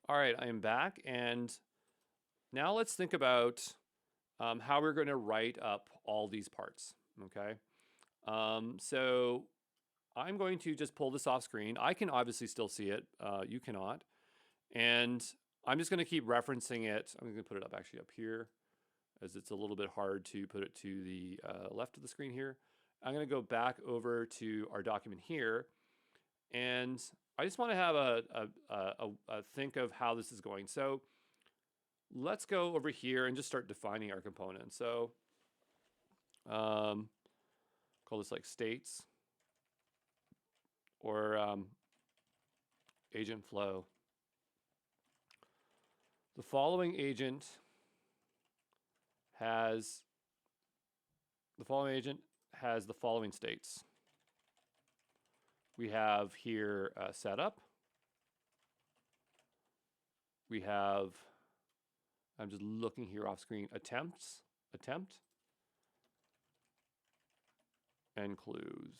All right, I am back, and now let's think about how we're going to write up all these parts, okay? So I'm going to just pull this off screen. I can obviously still see it. You cannot. And I'm just going to keep referencing it. I'm going to put it up actually up here, as it's a little bit hard to put it to the left of the screen here. I'm going to go back over to our document here, and I just want to have a think of how this is going. So let's go over here and just start defining our components. So call this like states or agent flow. The following agent has the following states. We have here setup. We have, I'm just looking here off screen, attempt, and clues.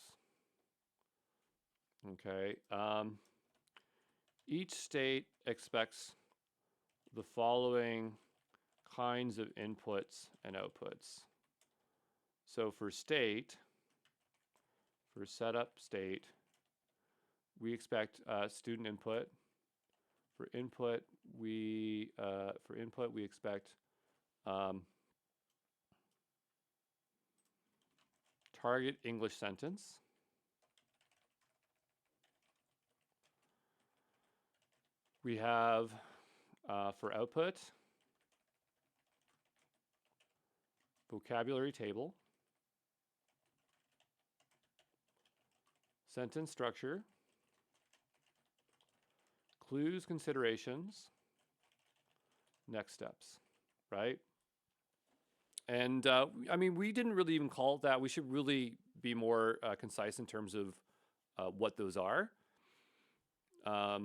Okay. Each state expects the following kinds of inputs and outputs. So for setup state, we expect student input. For input, we expect target English sentence. We have for output, vocabulary table, sentence structure, clues, considerations, next steps, right? And I mean, we didn't really even call it that. We should really be more concise in terms of what those are. But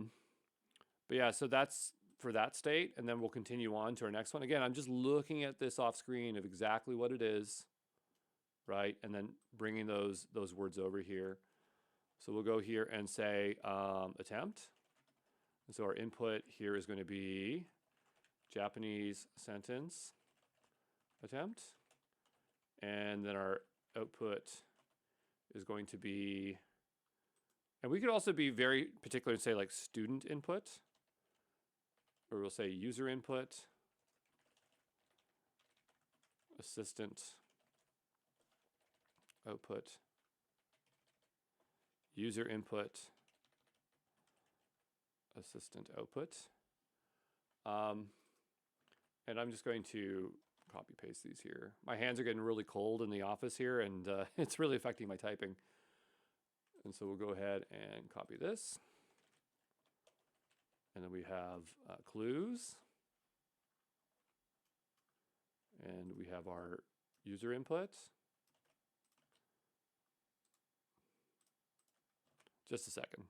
yeah, so that's for that state, and then we'll continue on to our next one. Again, I'm just looking at this off screen of exactly what it is, right? And then bringing those words over here. So we'll go here and say attempt. And so our input here is going to be Japanese sentence attempt. And then our output is going to be, and we could also be very particular and say like student input, or we'll say user input, assistant output, user input, assistant output. And I'm just going to copy paste these here. My hands are getting really cold in the office here, and it's really affecting my typing. And so we'll go ahead and copy this. And then we have clues. And we have our user input. Just a second.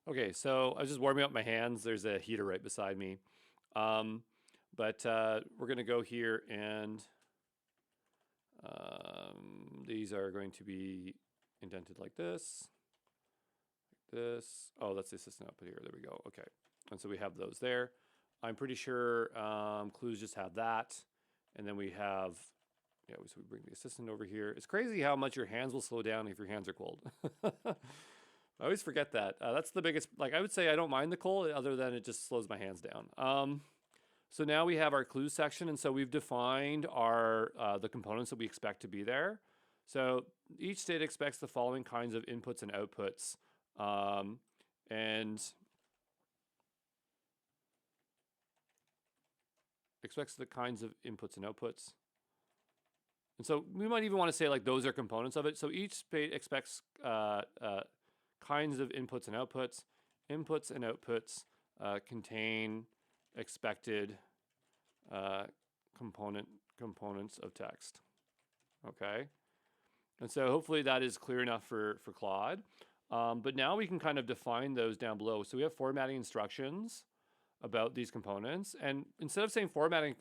Okay, so I was just warming up my hands. There's a heater right beside me. But we're going to go here and these are going to be indented like this. Oh, that's the assistant output here. There we go. Okay. And so we have those there. I'm pretty sure clues just have that. And then we have, yeah, so we bring the assistant over here. It's crazy how much your hands will slow down if your hands are cold. I always forget that. That's the biggest, like I would say I don't mind the cold other than it just slows my hands down. So now we have our clues section, and so we've defined our the components that we expect to be there. So each state expects the following kinds of inputs and outputs, and expects the kinds of inputs and outputs. And so we might even want to say like those are components of it. So each state expects kinds of inputs and outputs. Inputs and outputs contain expected components of text. Okay, and so hopefully that is clear enough for Claude. But now we can kind of define those down below. So we have formatting instructions about these components, and instead of saying formatting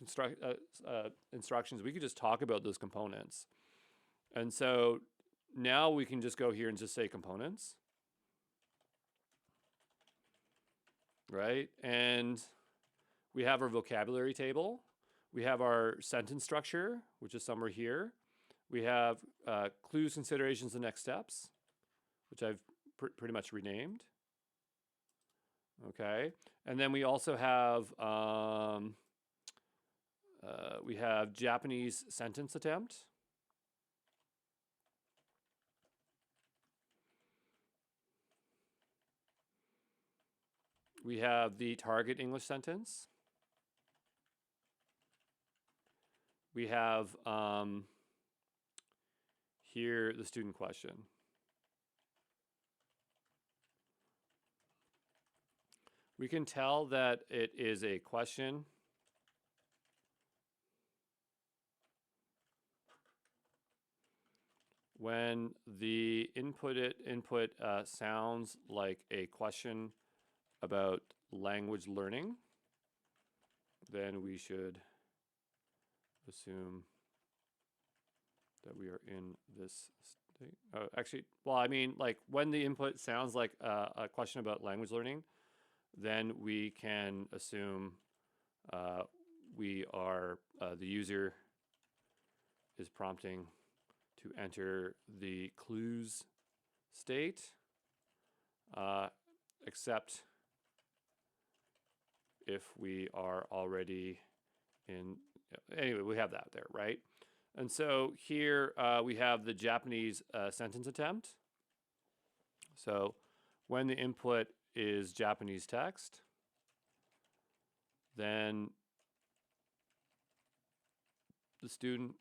instructions, we could just talk about those components. And so now we can just go here and just say components. right? And we have our vocabulary table. We have our sentence structure, which is somewhere here. We have clues, considerations, and next steps, which I've pretty much renamed. Okay, and then we also have Japanese sentence attempt. We have the target English sentence. We have here the student question. We can tell that it is a question when the input sounds like a question about language learning. Then we should assume that we are in this state. Actually, well, I mean, like when the input sounds like a question about language learning, then we can assume we are the user is prompting to enter the clues state, except if we are already in, anyway, we have that there, right? And so here we have the Japanese sentence attempt. So when the input is Japanese text, then the student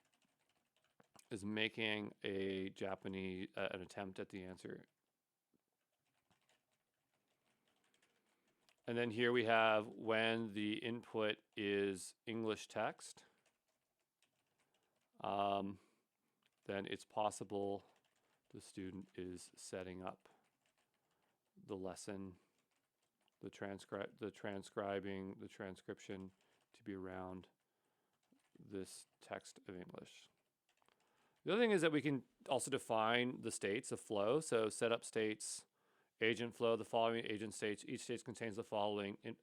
is making a Japanese, an attempt at the answer. And then here we have when the input is English text, then it's possible the student is setting up the lesson, the transcription to be around this text of English. The other thing is that we can also define the states of flow. So setup states, agent flow, the following agent states. Each state contains the following, and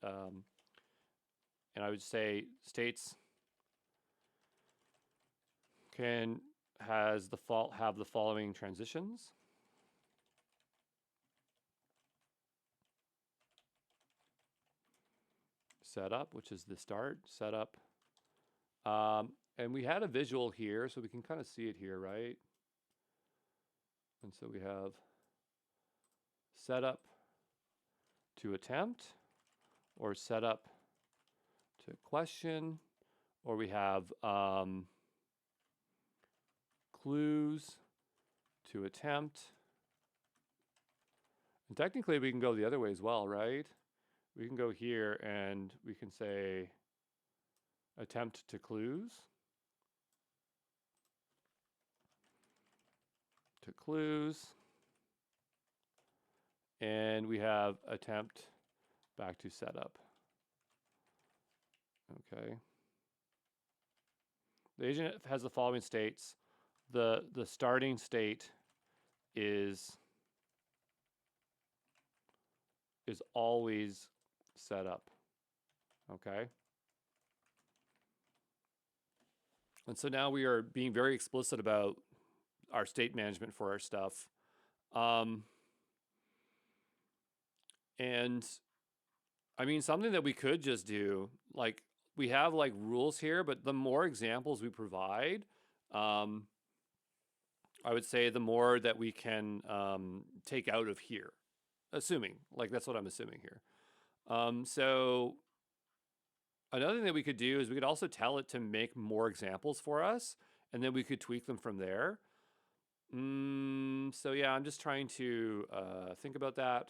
I would say states can have the following transitions. Setup, which is the start, setup. And we had a visual here, so we can kind of see it here, right? And so we have setup to attempt, or setup to question, or we have clues to attempt. And technically we can go the other way as well, right? We can go here and we can say attempt to clues. To clues. And we have attempt back to setup. Okay. The agent has the following states. The starting state is always set up. Okay. And so now we are being very explicit about our state management for our stuff. And I mean, something that we could just do, like we have like rules here, but the more examples we provide, I would say the more that we can take out of here, assuming, like that's what I'm assuming here. So another thing that we could do is we could also tell it to make more examples for us, and then we could tweak them from there. So yeah, I'm just trying to think about that.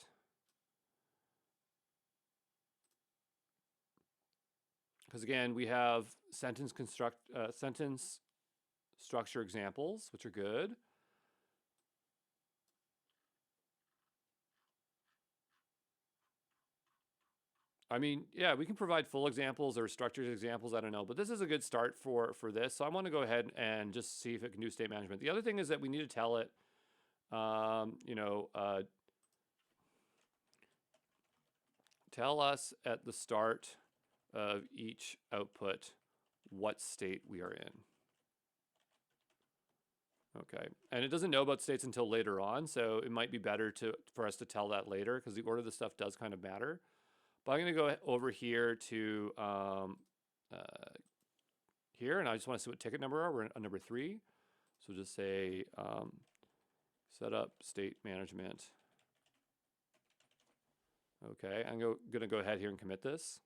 Because again, we have sentence structure examples, which are good. I mean, yeah, we can provide full examples or structured examples. I don't know, but this is a good start for this. So I want to go ahead and just see if it can do state management. The other thing is that we need to tell it, tell us at the start of each output what state we are in. Okay, and it doesn't know about states until later on, so it might be better for us to tell that later because the order of the stuff does kind of matter. But I'm going to go over here to here, and I just want to see what ticket number are. We're on number 3, so just say set up state management. Okay, I'm going to go ahead here and commit this.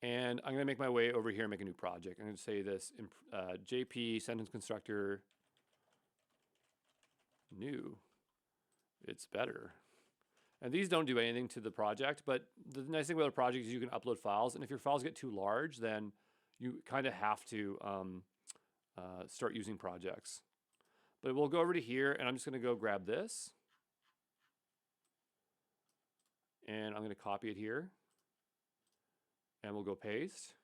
And I'm going to make my way over here and make a new project. I'm going to say this JP sentence constructor new. It's better. And these don't do anything to the project, but the nice thing about a project is you can upload files. And if your files get too large, then you kind of have to start using projects. But we'll go over to here, and I'm just going to go grab this. And I'm going to copy it here. And we'll go paste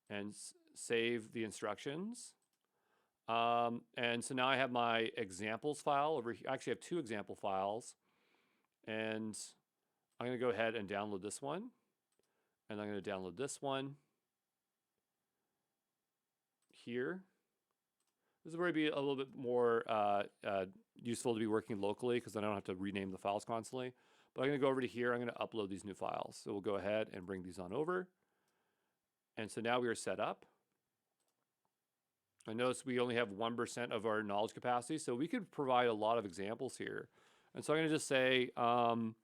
and save the instructions. And so now I have my examples file over here. I actually have 2 example files. And I'm going to go ahead and download this one. And I'm going to download this one here. This is where it'd be a little bit more useful to be working locally because I don't have to rename the files constantly. But I'm going to go over to here. I'm going to upload these new files. So we'll go ahead and bring these on over. And so now we are set up. I notice we only have 1% of our knowledge capacity, so we could provide a lot of examples here. And so I'm going to just say, I need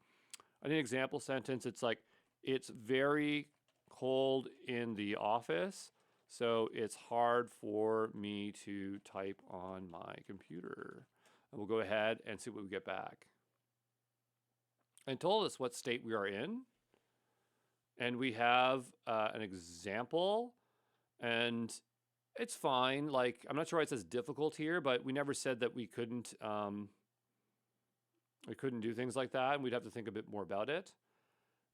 an example sentence. It's like, it's very cold in the office, so it's hard for me to type on my computer. And we'll go ahead and see what we get back. And told us what state we are in. And we have an example, and it's fine. Like, I'm not sure why it says difficult here, but we never said that we couldn't do things like that, and we'd have to think a bit more about it.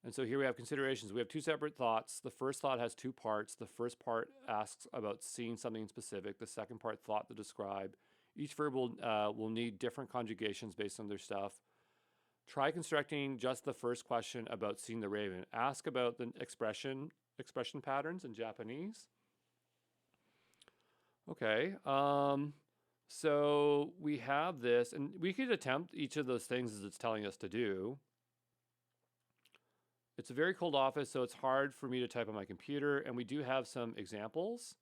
And so here we have considerations. We have 2 separate thoughts. The first thought has 2 parts. The first part asks about seeing something specific. The second part, thought to describe. Each verb will need different conjugations based on their stuff. Try constructing just the first question about seeing the raven. Ask about the expression patterns in Japanese. Okay, so we have this, and we could attempt each of those things as it's telling us to do. It's a very cold office, so it's hard for me to type on my computer, and we do have some examples.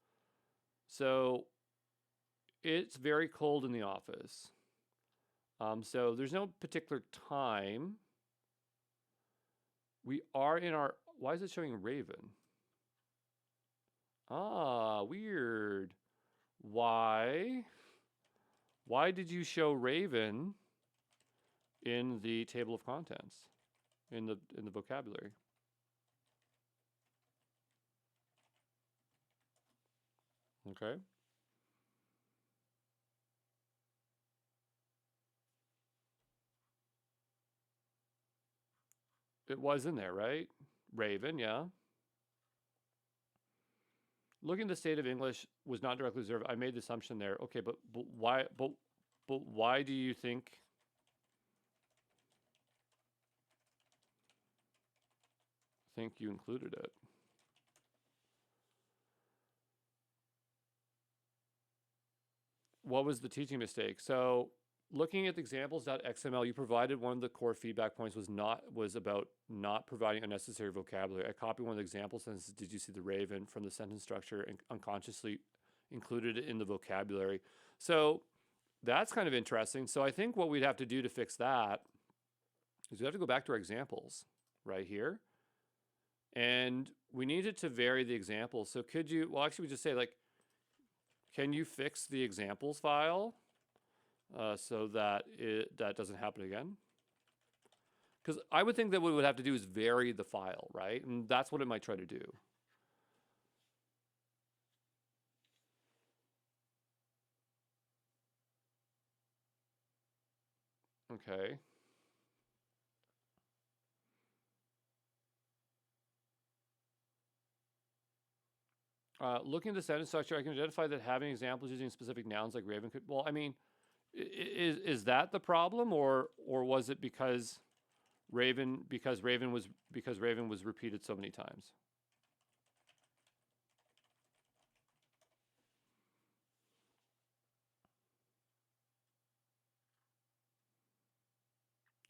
So it's very cold in the office. So there's no particular time. We are in our, why is it showing Raven? Ah, weird. Why did you show Raven in the table of contents, in the vocabulary? Okay. It was in there, right? Raven, yeah. Looking at the state of English was not directly observed. I made the assumption there. Okay, but why do you think you included it? What was the teaching mistake? So looking at the examples.xml, you provided one of the core feedback points was about not providing unnecessary vocabulary. I copied one of the example sentences, did you see the raven, from the sentence structure and unconsciously included it in the vocabulary. So that's kind of interesting. So I think what we'd have to do to fix that is we have to go back to our examples right here. And we needed to vary the examples. So could you, well, actually we just say like, can you fix the examples file so that that doesn't happen again? Because I would think that what we would have to do is vary the file, right? And that's what it might try to do. Okay. Looking at the sentence structure, I can identify that having examples using specific nouns like raven could, well, I mean, is that the problem, or was it because Raven because Raven was repeated so many times.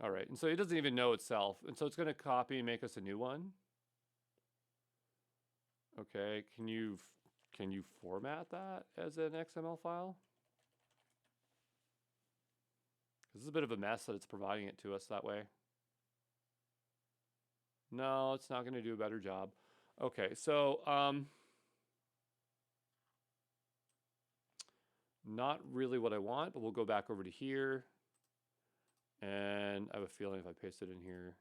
All right, and so it doesn't even know itself, and so it's going to copy and make us a new one. Okay, can you format that as an XML file? This is a bit of a mess that it's providing it to us that way. No, it's not going to do a better job. Okay, so not really what I want, but we'll go back over to here. And I have a feeling if I paste it in here.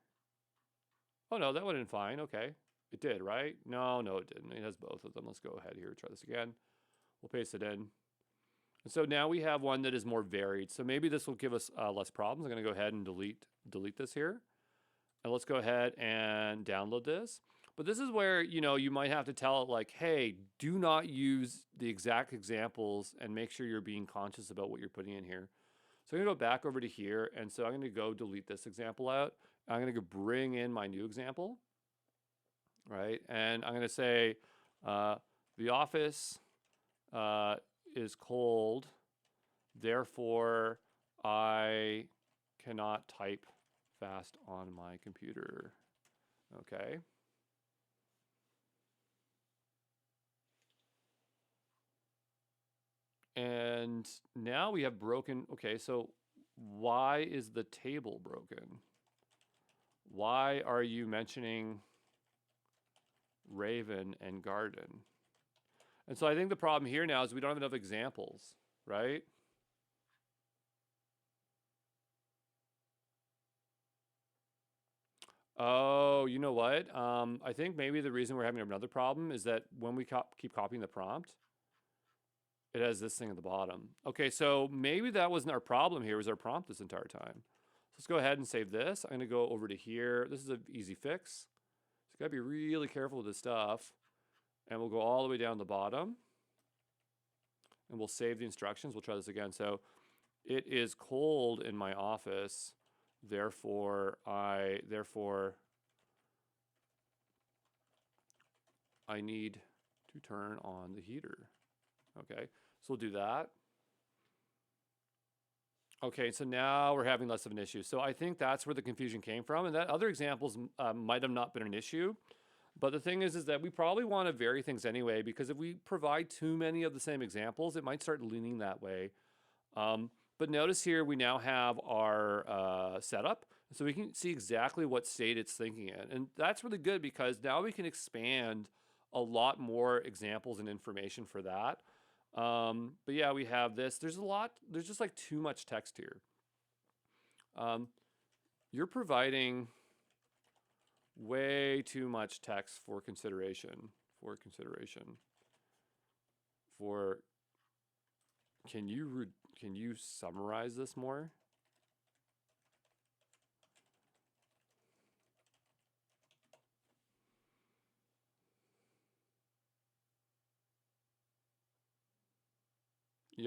Oh no, that went in fine. Okay. It did, right? No, it didn't. It has both of them. Let's go ahead here, try this again. We'll paste it in. And so now we have one that is more varied. So maybe this will give us less problems. I'm going to go ahead and delete this here. And let's go ahead and download this. But this is where, you might have to tell it like, hey, do not use the exact examples and make sure you're being conscious about what you're putting in here. So I'm going to go back over to here. And so I'm going to go delete this example out. I'm going to go bring in my new example, right? And I'm going to say the office is cold. Therefore, I cannot type fast on my computer. Okay. And now we have broken. Okay, so why is the table broken? Why are you mentioning Raven and Garden? And so I think the problem here now is we don't have enough examples, right? Oh, you know what? I think maybe the reason we're having another problem is that when we keep copying the prompt, it has this thing at the bottom. Okay, so maybe that wasn't our problem here, it was our prompt this entire time. So let's go ahead and save this. I'm gonna go over to here. This is an easy fix. So you gotta be really careful with this stuff. And we'll go all the way down the bottom. And we'll save the instructions. We'll try this again. So it is cold in my office. Therefore, I need to turn on the heater. Okay, so we'll do that. Okay, so now we're having less of an issue. So I think that's where the confusion came from. And that other examples might have not been an issue. But the thing is that we probably want to vary things anyway, because if we provide too many of the same examples, it might start leaning that way. But notice here, we now have our setup. So we can see exactly what state it's thinking in. And that's really good because now we can expand a lot more examples and information for that. But yeah, we have this. There's just like too much text here. You're providing way too much text for consideration. Can you summarize this more?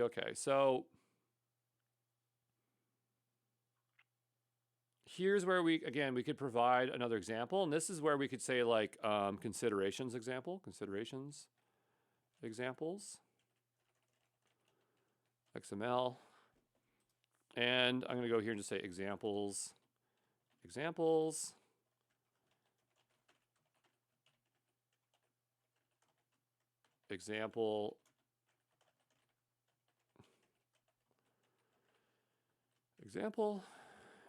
Okay, so here's where we could provide another example, and this is where we could say like considerations examples, XML, and I'm going to go here and just say example,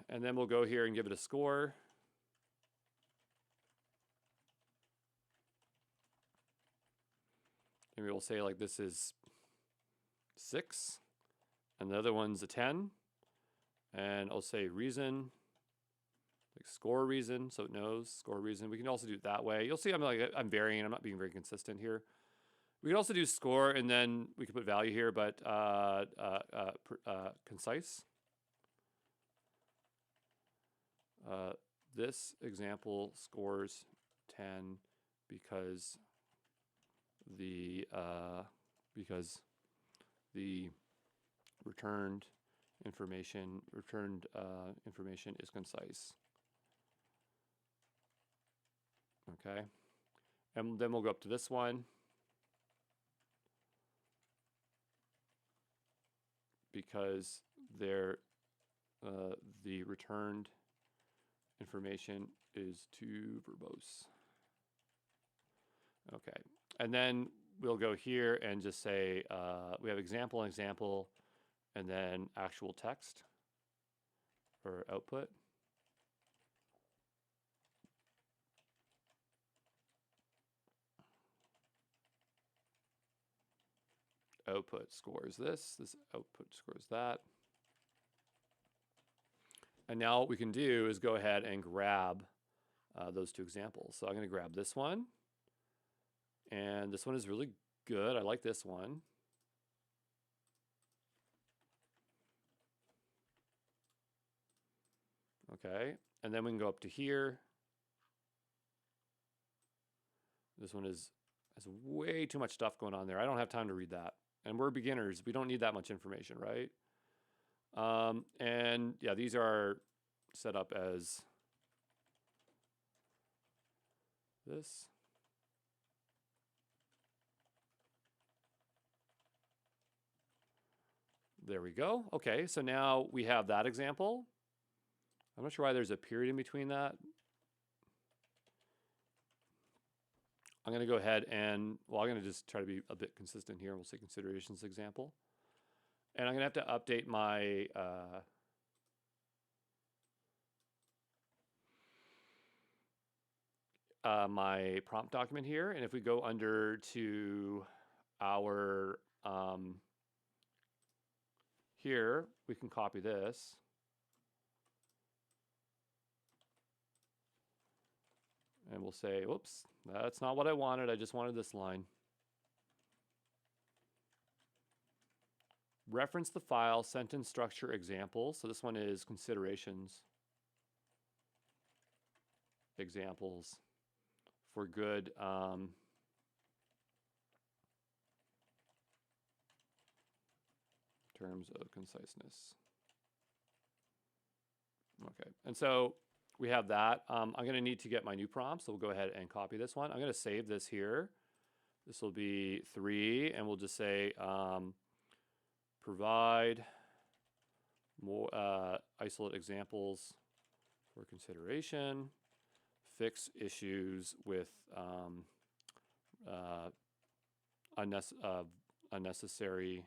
and then we'll go here and give it a score. And we will say like this is 6, and the other one's a 10. And I'll say reason, like score reason, so it knows score reason. We can also do it that way. You'll see I'm varying. I'm not being very consistent here. We can also do score, and then we can put value here, but concise. This example scores 10 because the returned information is concise. Okay. And then we'll go up to this one. Because the returned information is too verbose. Okay, and then we'll go here and just say we have example, and then actual text or output. Output scores this output scores that. And now what we can do is go ahead and grab those two examples. So I'm going to grab this one. And this one is really good. I like this one. Okay, and then we can go up to here. This one has way too much stuff going on there. I don't have time to read that. And we're beginners. We don't need that much information, right? And yeah, these are set up as this. There we go. Okay, so now we have that example. I'm not sure why there's a period in between that. I'm going to go ahead and, well, I'm going to just try to be a bit consistent here. We'll say considerations example. And I'm going to have to update my my prompt document here. And if we go under to our here, we can copy this. And we'll say, whoops, that's not what I wanted. I just wanted this line. Reference the file, sentence structure example. So this one is considerations examples for good terms of conciseness. Okay, and so we have that. I'm going to need to get my new prompt, so we'll go ahead and copy this one. I'm going to save this here. This will be 3, and we'll just say provide more isolate examples for consideration, fix issues with unnecessary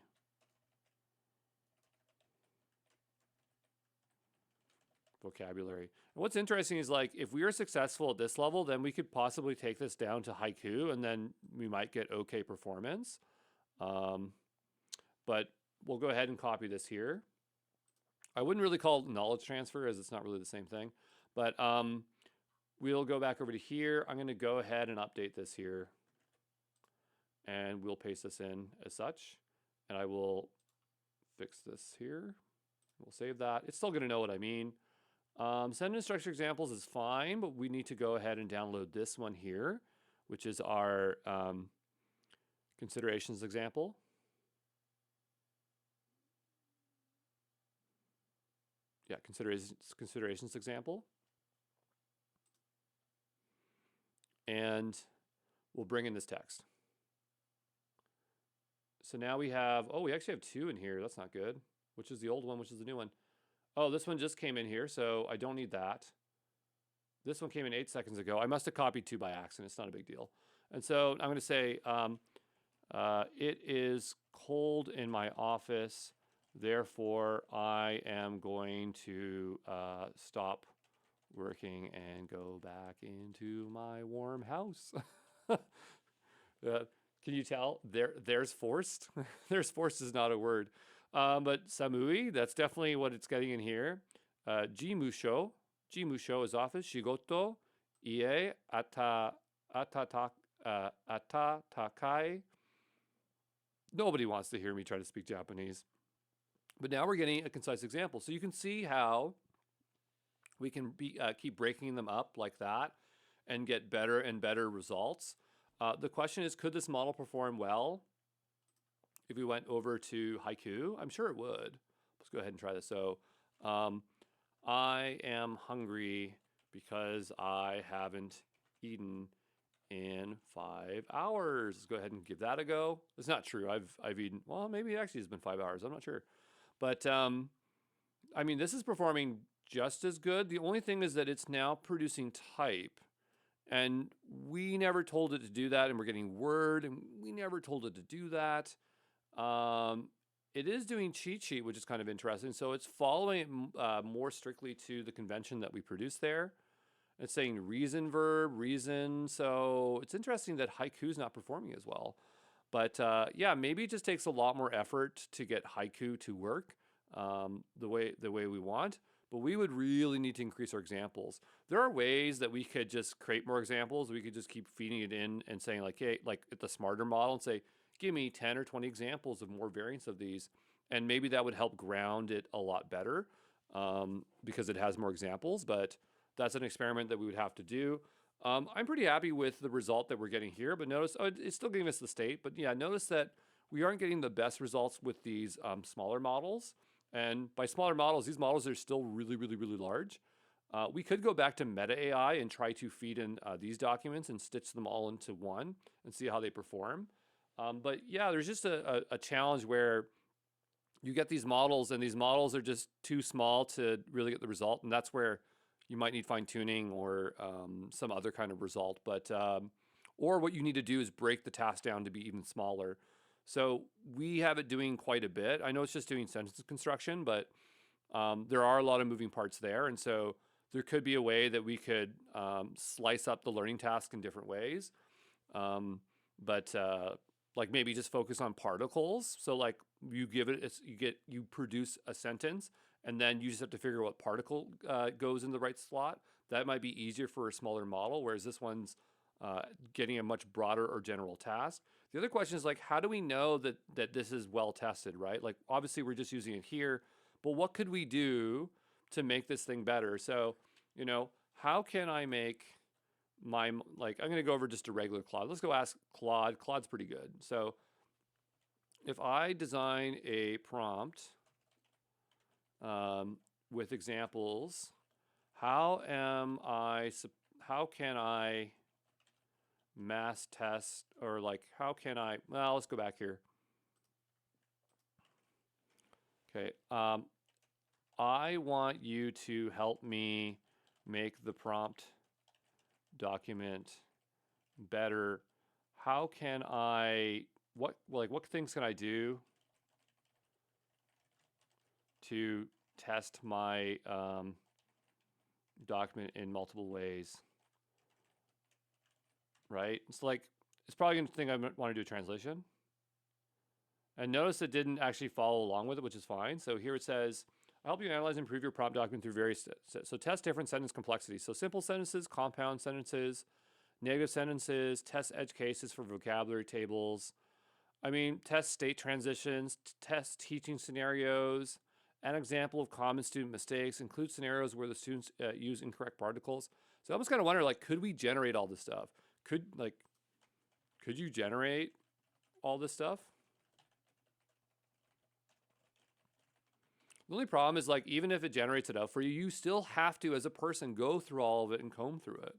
vocabulary. And what's interesting is, like, if we are successful at this level, then we could possibly take this down to haiku, and then we might get okay performance. But we'll go ahead and copy this here. I wouldn't really call it knowledge transfer, as it's not really the same thing. But we'll go back over to here. I'm going to go ahead and update this here. And we'll paste this in as such. And I will fix this here. We'll save that. It's still going to know what I mean. Sentence structure examples is fine, but we need to go ahead and download this one here, which is our considerations example. Yeah, considerations example. And we'll bring in this text. So now we have, oh, we actually have 2 in here. That's not good. Which is the old one, which is the new one? Oh, this one just came in here, so I don't need that. This one came in 8 seconds ago. I must have copied 2 by accident. It's not a big deal. And so I'm going to say, it is cold in my office. Therefore, I am going to stop working and go back into my warm house. Can you tell? There's forced. There's forced is not a word. But samui, that's definitely what it's getting in here. Jimusho is office. Shigoto, ie, atatakai. Nobody wants to hear me try to speak Japanese. But now we're getting a concise example. So you can see how we can keep breaking them up like that and get better and better results. The question is, could this model perform well if we went over to haiku? I'm sure it would. Let's go ahead and try this. So I am hungry because I haven't eaten in 5 hours. Let's go ahead and give that a go. It's not true. I've eaten, well, maybe it actually has been 5 hours. I'm not sure. But I mean, this is performing just as good. The only thing is that it's now producing type. And we never told it to do that. And we're getting word, and we never told it to do that. It is doing cheat sheet, which is kind of interesting. So it's following it more strictly to the convention that we produce there. It's saying reason verb, reason. So it's interesting that haiku is not performing as well. But yeah, maybe it just takes a lot more effort to get haiku to work the way we want. But we would really need to increase our examples. There are ways that we could just create more examples. We could just keep feeding it in and saying like, hey, like at the smarter model, and say, give me 10 or 20 examples of more variants of these. And maybe that would help ground it a lot better because it has more examples. But that's an experiment that we would have to do. I'm pretty happy with the result that we're getting here, but notice, oh, it's still giving us the state, but yeah, notice that we aren't getting the best results with these smaller models. And by smaller models, these models are still really, really, really large. We could go back to Meta AI and try to feed in these documents and stitch them all into one and see how they perform. But yeah, there's just a challenge where you get these models and these models are just too small to really get the result. And that's where you might need fine tuning or some other kind of result. But or what you need to do is break the task down to be even smaller. So we have it doing quite a bit. I know it's just doing sentence construction, but there are a lot of moving parts there. And so there could be a way that we could slice up the learning task in different ways. But like maybe just focus on particles. So like you give it, you produce a sentence, and then you just have to figure out what particle goes in the right slot. That might be easier for a smaller model, whereas this one's getting a much broader or general task. The other question is like, how do we know that this is well tested, right? Like obviously we're just using it here, but what could we do to make this thing better? So, you know, how can I make my, like, I'm gonna go over just a regular Claude. Let's go ask Claude. Claude's pretty good. So if I design a prompt with examples, how can I mass test, or like, how can I, well, let's go back here. Okay, I want you to help me make the prompt document better. How can I, what things can I do to test my document in multiple ways? Right? It's like, it's probably going to think I want to do a translation. And notice it didn't actually follow along with it, which is fine. So here it says, I help you analyze and improve your prompt document through various steps. So test different sentence complexities. So simple sentences, compound sentences, negative sentences, test edge cases for vocabulary tables. I mean, test state transitions, test teaching scenarios, an example of common student mistakes, include scenarios where the students use incorrect particles. So I almost kind of wonder, like, could we generate all this stuff? Could you generate all this stuff? The only problem is, like, even if it generates it out for you, you still have to, as a person, go through all of it and comb through it.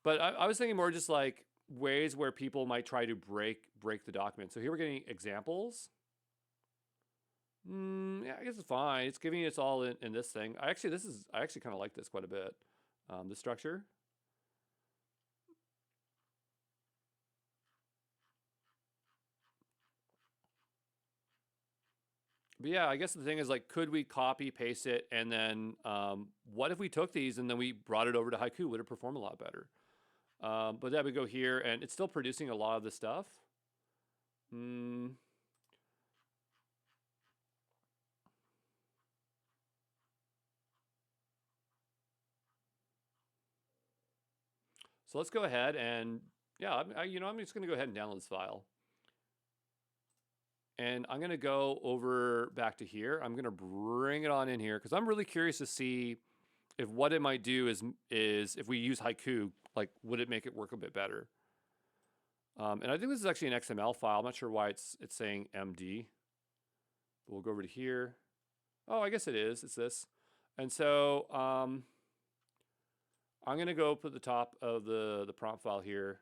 But I was thinking more just like ways where people might try to break the document. So here we're getting examples. Yeah, I guess it's fine. It's giving us all in this thing. I actually kind of like this quite a bit. The structure. But yeah, I guess the thing is, like, could we copy paste it, and then what if we took these and then we brought it over to Haiku? Would it perform a lot better? But then we go here, and it's still producing a lot of the stuff. So let's go ahead and, yeah, I'm just going to go ahead and download this file. And I'm going to go over back to here. I'm going to bring it on in here because I'm really curious to see if what it might do is if we use Haiku, like, would it make it work a bit better? And I think this is actually an XML file. I'm not sure why it's saying MD. But we'll go over to here. Oh, I guess it is. It's this. And so I'm going to go put the top of the prompt file here.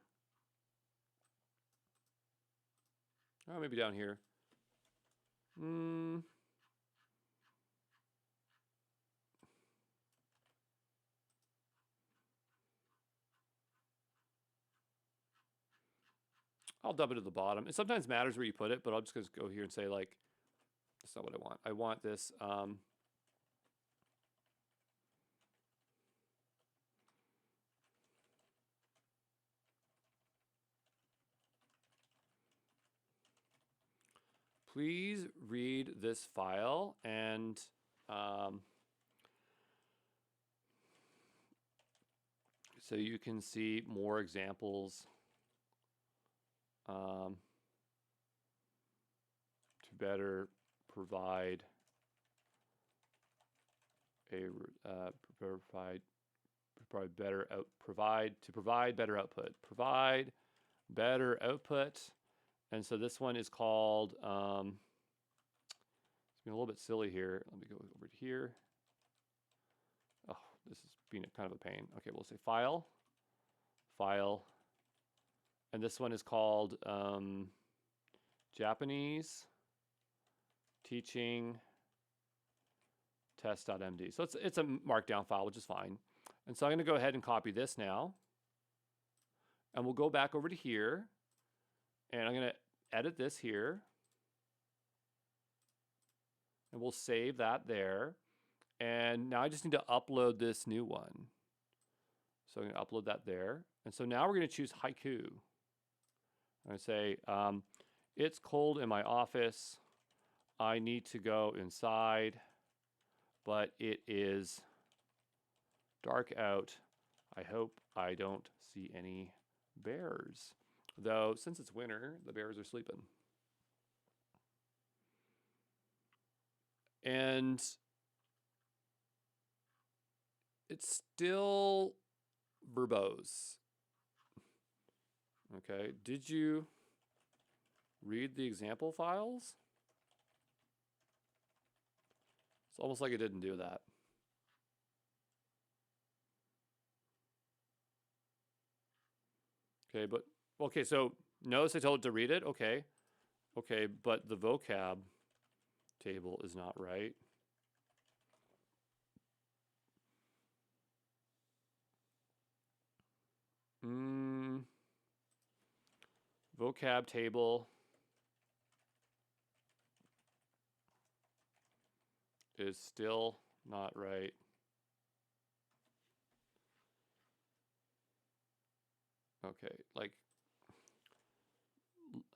Oh, maybe down here. I'll dump it at the bottom. It sometimes matters where you put it, but I'll just go here and say, like, that's not what I want. I want this. Please read this file and so you can see more examples to better provide provide better output. And so this one is called, it's being a little bit silly here. Let me go over to here. Oh, this is being kind of a pain. Okay, we'll say file, and this one is called Japanese teaching test.md. So it's a markdown file, which is fine. And so I'm going to go ahead and copy this now, and we'll go back over to here, and I'm going to edit this here, and we'll save that there. And now I just need to upload this new one. So I'm going to upload that there. And so now we're going to choose haiku. I'm going to say, it's cold in my office. I need to go inside, but it is dark out. I hope I don't see any bears. Though, since it's winter, the bears are sleeping. And it's still verbose. Okay, did you read the example files? It's almost like it didn't do that. Okay, but, okay, so notice I told it to read it, okay. Okay, but the vocab table is not right. Vocab table is still not right. Okay, like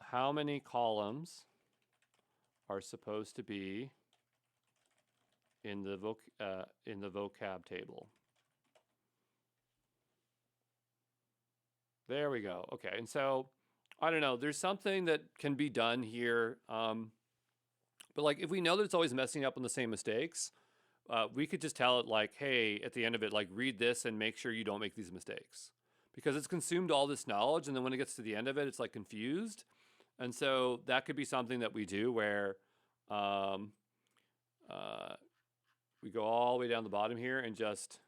how many columns are supposed to be in the vocab table? There we go. Okay, and so I don't know. There's something that can be done here, but like if we know that it's always messing up on the same mistakes, we could just tell it like, hey, at the end of it, like read this and make sure you don't make these mistakes, because it's consumed all this knowledge, and then when it gets to the end of it, it's like confused. And so that could be something that we do where we go all the way down the bottom here and just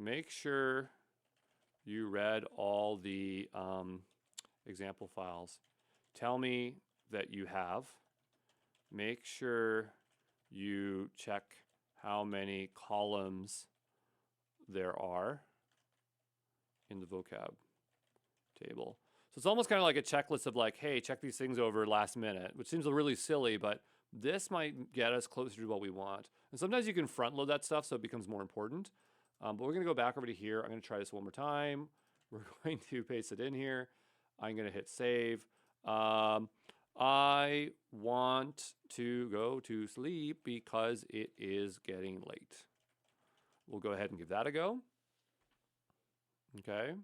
make sure you read all the example files. Tell me that you have. Make sure you check how many columns there are in the vocab table. So it's almost kind of like a checklist of like, hey, check these things over last minute, which seems really silly, but this might get us closer to what we want. And sometimes you can front load that stuff so it becomes more important. But we're going to go back over to here. I'm going to try this one more time. We're going to paste it in here. I'm going to hit save. I want to go to sleep because it is getting late. We'll go ahead and give that a go. Okay.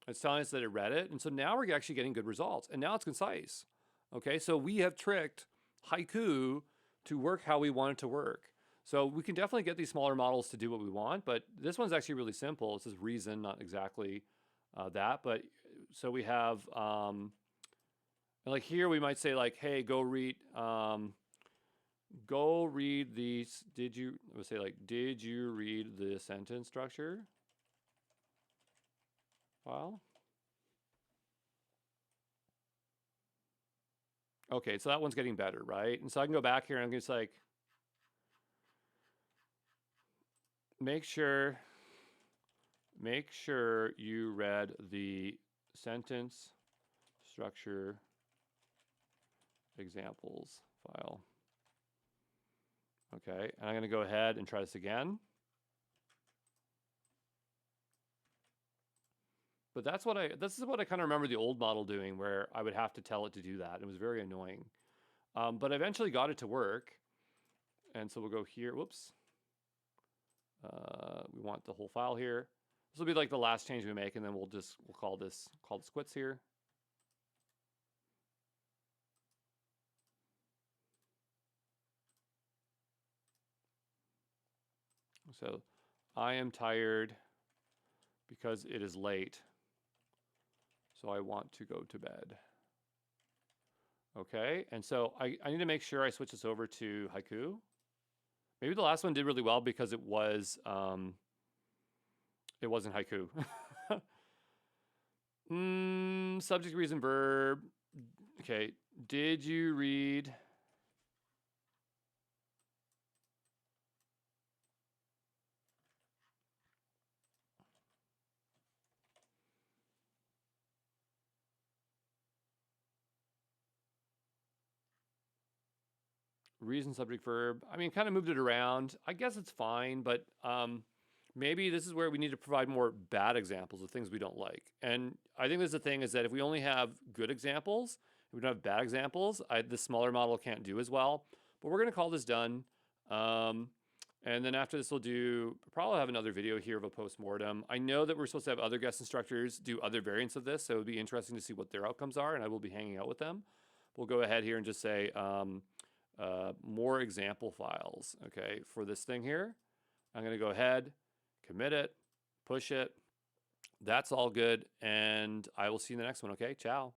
It's telling us that it read it. And so now we're actually getting good results. And now it's concise. Okay. So we have tricked Haiku to work how we want it to work. So we can definitely get these smaller models to do what we want, but this one's actually really simple. It says reason, not exactly that. But so we have, like here we might say like, hey, go read go read these. Did you, let's say like, did you read the sentence structure file? Okay, so that one's getting better, right? And so I can go back here and I'm just like, make sure you read the sentence structure examples file. Okay, and I'm gonna go ahead and try this again. But this is what I kind of remember the old model doing, where I would have to tell it to do that. It was very annoying. But I eventually got it to work. And so we'll go here, whoops. We want the whole file here. This will be like the last change we make, and then we'll call this quits here. So I am tired because it is late, so I want to go to bed. Okay, and so I need to make sure I switch this over to haiku. Maybe the last one did really well because it wasn't haiku. Subject, reason, verb. Okay, did you read? Reason, subject, verb. I mean, kind of moved it around. I guess it's fine, but maybe this is where we need to provide more bad examples of things we don't like. And I think there's the thing is that if we only have good examples, if we don't have bad examples, the smaller model can't do as well. But we're going to call this done. And then after this, we'll probably have another video here of a postmortem. I know that we're supposed to have other guest instructors do other variants of this, so it would be interesting to see what their outcomes are, and I will be hanging out with them. We'll go ahead here and just say more example files, okay, for this thing here. I'm going to go ahead, commit it, push it. That's all good, and I will see you in the next one, okay? Ciao.